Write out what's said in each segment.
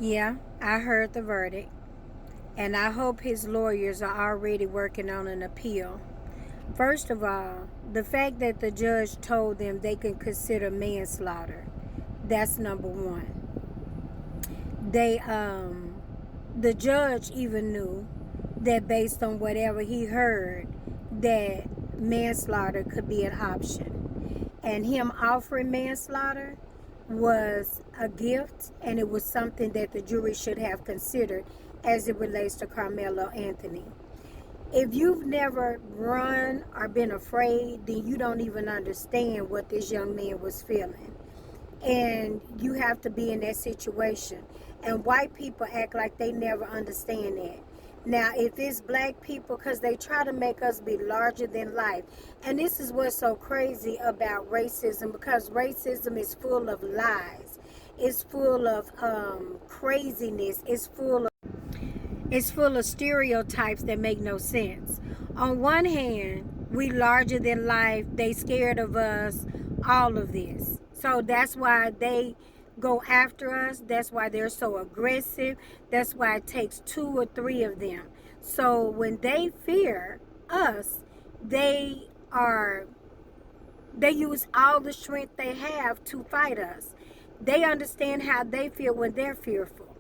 Yeah, I heard the verdict, and I hope his lawyers are already working on an appeal. First of all, the fact that the judge told them they can consider manslaughter, that's number one. The judge even knew that based on whatever he heard, that manslaughter could be an option. And him offering manslaughter was a gift, and it was something that the jury should have considered as it relates to Carmelo Anthony. If you've never run or been afraid, then you don't even understand what this young man was feeling. And you have to be in that situation. And white people act like they never understand that. Now, if it's black people, because they try to make us be larger than life. And this is what's so crazy about racism, because racism is full of lies. It's full of craziness. It's full of stereotypes that make no sense. On one hand, we larger than life, they scared of us, all of this. So that's why they go after us. That's why they're so aggressive. That's why it takes 2 or 3 of them. So when they fear us, they use all the strength they have to fight us. They understand how they feel when they're fearful.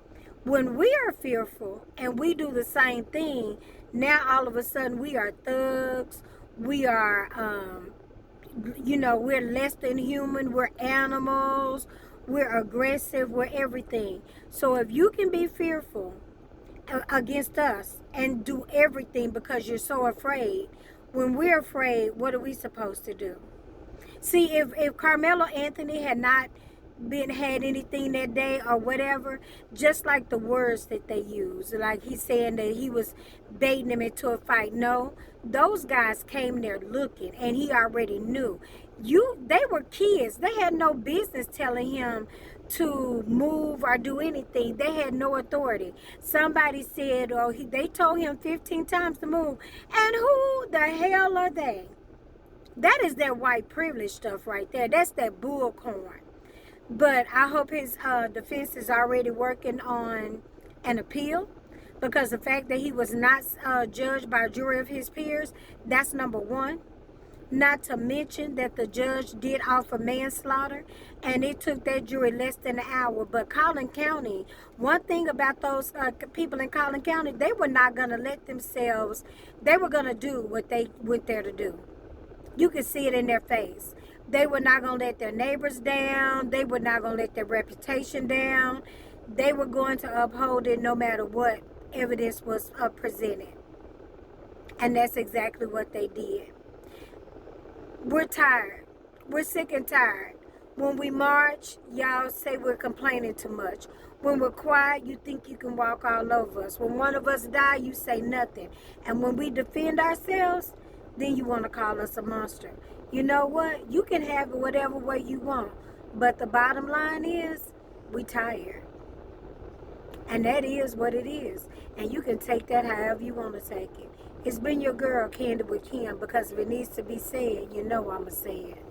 When we are fearful and we do the same thing, now all of a sudden we are thugs. We are, we're less than human. We're animals. We're aggressive. We're everything. So if you can be fearful against us and do everything because you're so afraid, when we're afraid, what are we supposed to do? See, if Carmelo Anthony had not had anything that day or whatever, just like the words that they use, like he's saying that he was baiting him into a fight. No, those guys came there looking, and he already knew. They were kids. They had no business telling him to move or do anything. They had no authority. Somebody said, oh, they told him 15 times to move. And who the hell are they? That is that white privilege stuff right there. That's that bullcorn. But I hope his defense is already working on an appeal, because the fact that he was not judged by a jury of his peers, that's number one. Not to mention that the judge did offer manslaughter, and it took that jury less than an hour. But Collin County, one thing about those people in Collin County, they were not going to let themselves, they were going to do what they went there to do. You could see it in their face. They were not going to let their neighbors down. They were not going to let their reputation down. They were going to uphold it no matter what evidence was presented. And that's exactly what they did. We're tired. We're sick and tired. When we march, y'all say we're complaining too much. When we're quiet, you think you can walk all over us. When one of us die, you say nothing. And when we defend ourselves, then you want to call us a monster. You know what? You can have it whatever way you want. But the bottom line is, we tired. And that is what it is. And you can take that however you want to take it. It's been your girl, Candy with Kim, because if it needs to be said, you know I'ma say it.